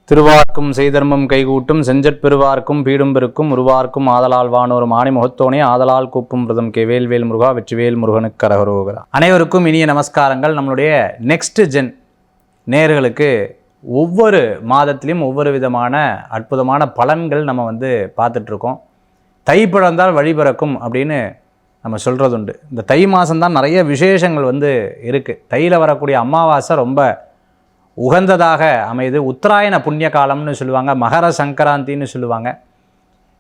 திருவார்க்கும் செய்தர்மம் கைகூட்டும் செஞ்சற்பெருவார்க்கும் பீடும் பெருக்கும் உருவார்க்கும் ஆதலால் வானோரும் ஆணி முகத்தோனே ஆதலால் கூப்பும் பிரதம் கே வேல்வேல் முருகா வெற்றிவேல் முருகனுக்கு கரகரோகரா. அனைவருக்கும் இனிய நமஸ்காரங்கள். நம்மளுடைய நெக்ஸ்ட் ஜென் நேயர்களுக்கு ஒவ்வொரு மாதத்திலையும் ஒவ்வொரு விதமான அற்புதமான பலன்கள் நம்ம பார்த்துட்ருக்கோம். தை பிறந்தால் வழி பிறக்கும் அப்படின்னு நம்ம சொல்கிறதுண்டு. இந்த தை மாதம்தான் நிறைய விசேஷங்கள் இருக்குது. தையில் வரக்கூடிய அமாவாசை ரொம்ப உகந்ததாக அமைது. உத்தராயண புண்ணிய காலம்னு சொல்லுவாங்க, மகர சங்கராந்தின்னு சொல்லுவாங்க.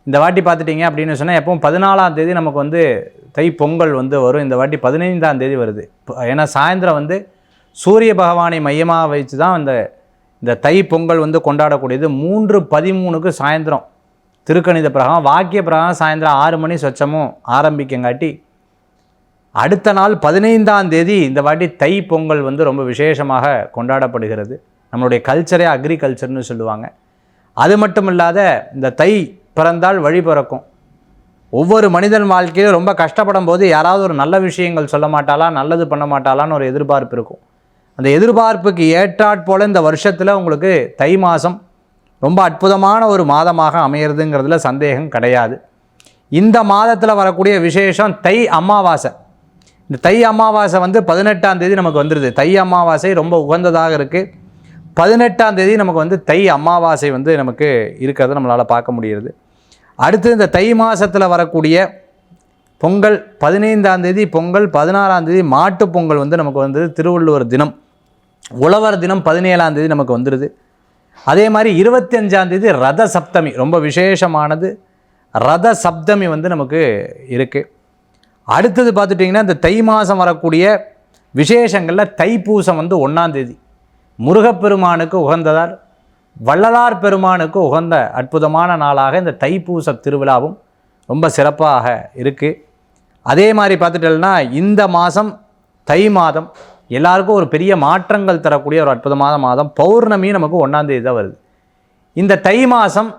இந்த வாட்டி பார்த்துட்டிங்க அப்படின்னு சொன்னால் எப்பவும் 14ஆம் தேதி நமக்கு தை பொங்கல் வரும். இந்த வாட்டி 15ஆம் தேதி வருது. ஏன்னா சாயந்தரம் சூரிய பகவானை மையமாக வச்சு தான் இந்த தை பொங்கல் கொண்டாடக்கூடியது. 3:13க்கு சாயந்தரம் திருக்கணித பிரகாரம் வாக்கிய பிரகாரம் சாயந்தரம் 6 மணி சொச்சமும் ஆரம்பிக்கங்காட்டி அடுத்த நாள் 15ஆம் தேதி இந்த வாட்டி தை பொங்கல் ரொம்ப விசேஷமாக கொண்டாடப்படுகிறது. நம்மளுடைய கல்ச்சரே அக்ரிகல்ச்சர்னு சொல்லுவாங்க. அது மட்டும் இல்லாத இந்த தை பிறந்தால் வழி பிறக்கும். ஒவ்வொரு மனிதன் வாழ்க்கையிலும் ரொம்ப கஷ்டப்படும் போது யாராவது ஒரு நல்ல விஷயங்கள் சொல்ல மாட்டாளா, நல்லது பண்ண மாட்டாளான்னு ஒரு எதிர்பார்ப்பு இருக்கும். அந்த எதிர்பார்ப்புக்கு ஏற்றாற்போல் இந்த வருஷத்தில் உங்களுக்கு தை மாதம் ரொம்ப அற்புதமான ஒரு மாதமாக அமையிறதுங்கிறதுல சந்தேகம் கிடையாது. இந்த மாதத்தில் வரக்கூடிய விசேஷம் தை அமாவாசை. இந்த தை அமாவாசை 18ஆம் தேதி நமக்கு வந்துடுது. தை அமாவாசை ரொம்ப உகந்ததாக இருக்குது. 18ஆம் தேதி நமக்கு தை அமாவாசை நமக்கு இருக்கிறத நம்மளால் பார்க்க முடிகிறது. அடுத்து இந்த தை மாதத்தில் வரக்கூடிய பொங்கல் 15ஆம் தேதி பொங்கல், 16ஆம் தேதி மாட்டு பொங்கல் நமக்கு திருவள்ளுவர் தினம், உழவர் தினம் 17ஆம் தேதி நமக்கு வந்துடுது. அதே மாதிரி 25ஆம் தேதி ரத சப்தமி ரொம்ப விசேஷமானது. ரத சப்தமி நமக்கு இருக்குது. அடுத்தது பார்த்துட்டிங்கன்னா இந்த தை மாதம் வரக்கூடிய விசேஷங்களில் தைப்பூசம் 1ஆம் தேதி முருகப்பெருமானுக்கு உகந்ததால் வள்ளலார் பெருமானுக்கு உகந்த அற்புதமான நாளாக இந்த தைப்பூச திருவிழாவும் ரொம்ப சிறப்பாக இருக்குது. அதே மாதிரி பார்த்துட்டோம்னா இந்த மாதம் தை மாதம் எல்லாருக்கும் ஒரு பெரிய மாற்றங்கள் தரக்கூடிய ஒரு அற்புதமான மாதம். பௌர்ணமியும் நமக்கு 1ஆம் தேதி தான் வருது. இந்த தை மாதம்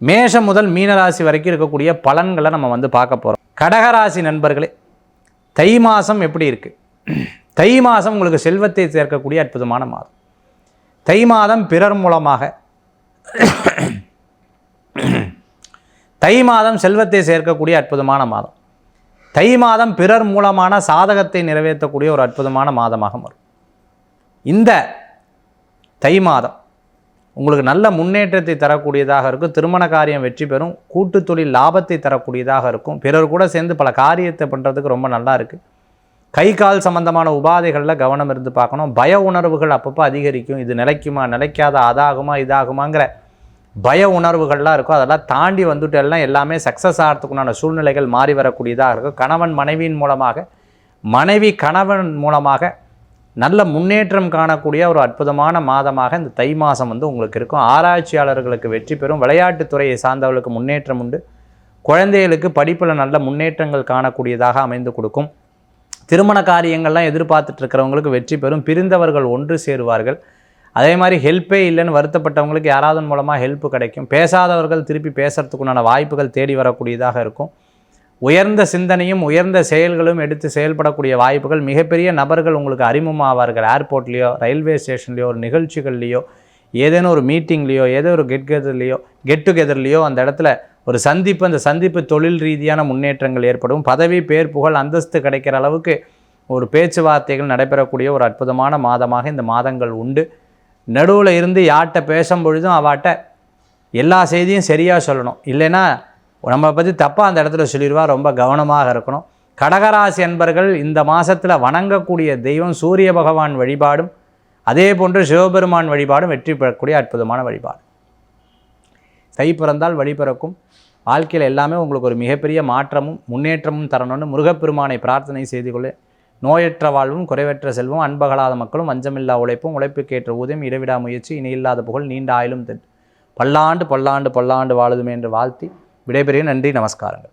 மேஷம் முதல் மீனராசி வரைக்கும் இருக்கக்கூடிய பலன்களை நம்ம பார்க்க போகிறோம். கடகராசி நண்பர்களே, தை மாதம் எப்படி இருக்குது? தை மாதம் உங்களுக்கு செல்வத்தை சேர்க்கக்கூடிய அற்புதமான மாதம். தை மாதம் பிறர் மூலமாக தை மாதம் செல்வத்தை சேர்க்கக்கூடிய அற்புதமான மாதம். தை மாதம் பிறர் மூலமான சாதகத்தை நிறைவேற்றக்கூடிய ஒரு அற்புதமான மாதமாக வரும். இந்த தை மாதம் உங்களுக்கு நல்ல முன்னேற்றத்தை தரக்கூடியதாக இருக்கும். திருமண காரியம் வெற்றி பெறும். கூட்டு தொழில் லாபத்தை தரக்கூடியதாக இருக்கும். பிறர் கூட சேர்ந்து பல காரியத்தை பண்ணுறதுக்கு ரொம்ப நல்லா இருக்குது. கை கால் சம்பந்தமான உபாதைகளில் கவனம் இருந்து பார்க்கணும். பய உணர்வுகள் அப்பப்போ அதிகரிக்கும். இது நிலைக்குமா, நிலைக்காத, அதாகுமா, இதாகுமாங்கிற பய உணர்வுகள்லாம் இருக்கும். அதெல்லாம் தாண்டி வந்துட்டெல்லாம் எல்லாமே சக்ஸஸ் ஆகிறதுக்குண்டான சூழ்நிலைகள் மாறி வரக்கூடியதாக இருக்கும். கணவன் மனைவியின் மூலமாக, மனைவி கணவன் மூலமாக நல்ல முன்னேற்றம் காணக்கூடிய ஒரு அற்புதமான மாதமாக இந்த தை மாதம் உங்களுக்கு இருக்கும். ஆராய்ச்சியாளர்களுக்கு வெற்றி பெறும். விளையாட்டுத்துறையை சார்ந்தவர்களுக்கு முன்னேற்றம் உண்டு. குழந்தைகளுக்கு படிப்பில் நல்ல முன்னேற்றங்கள் காணக்கூடியதாக அமைந்து கொடுக்கும். திருமண காரியங்கள்லாம் எதிர்பார்த்துட்டு இருக்கிறவங்களுக்கு வெற்றி பெறும். பிரிந்தவர்கள் ஒன்று சேருவார்கள். அதே மாதிரி ஹெல்ப்பே இல்லைன்னு வருத்தப்பட்டவங்களுக்கு யாராவது மூலமாக ஹெல்ப் கிடைக்கும். பேசாதவர்கள் திருப்பி பேசுறதுக்குண்டான வாய்ப்புகள் தேடி வரக்கூடியதாக இருக்கும். உயர்ந்த சிந்தனையும் உயர்ந்த செயல்களும் எடுத்து செயல்படக்கூடிய வாய்ப்புகள். மிகப்பெரிய நபர்கள் உங்களுக்கு அறிமுகமாவார்கள். ஏர்போர்ட்லேயோ, ரயில்வே ஸ்டேஷன்லேயோ, ஒரு நிகழ்ச்சிகள்லையோ, ஏதேனும் ஒரு மீட்டிங்லேயோ, ஏதோ ஒரு கெட் டுகெதர்லேயோ அந்த இடத்துல ஒரு சந்திப்பு. அந்த சந்திப்பு தொழில் ரீதியான முன்னேற்றங்கள் ஏற்படும். பதவி, பேர், புகழ், அந்தஸ்து கிடைக்கிற அளவுக்கு ஒரு பேச்சுவார்த்தைகள் நடைபெறக்கூடிய ஒரு அற்புதமான மாதமாக இந்த மாதங்கள் உண்டு. நடுவில் இருந்து யார்கிட்ட பேசும் பொழுதும் அவாட்ட எல்லா செய்தியும் சரியாக சொல்லணும். இல்லைன்னா நம்ம பற்றி தப்பாக அந்த இடத்துல சொல்லிடுவா. ரொம்ப கவனமாக இருக்கணும். கடகராசி அன்பர்கள் இந்த மாதத்தில் வணங்கக்கூடிய தெய்வம் சூரிய பகவான் வழிபாடும், அதே போன்று சிவபெருமான் வழிபாடும் வெற்றி பெறக்கூடிய அற்புதமான வழிபாடு. தை பிறந்தால் வழி பிறக்கும். வாழ்க்கையில் எல்லாமே உங்களுக்கு ஒரு மிகப்பெரிய மாற்றமும் முன்னேற்றமும் தரணும்னு முருகப்பெருமானை பிரார்த்தனை செய்து கொள்ள. நோயற்ற வாழ்வும், குறைவற்ற செல்வம், அன்பகலாத மக்களும், வஞ்சமில்லா உழைப்பும், உழைப்புக்கேற்ற ஊதியம், இடைவிடா முயற்சி, இணையில்லாத புகழ், நீண்ட ஆயிலும் பல்லாண்டு பல்லாண்டு பல்லாண்டு வாழுதுமே என்று வாழ்த்தி விடைபெறுகிறேன். நன்றி, நமஸ்காரங்கள்.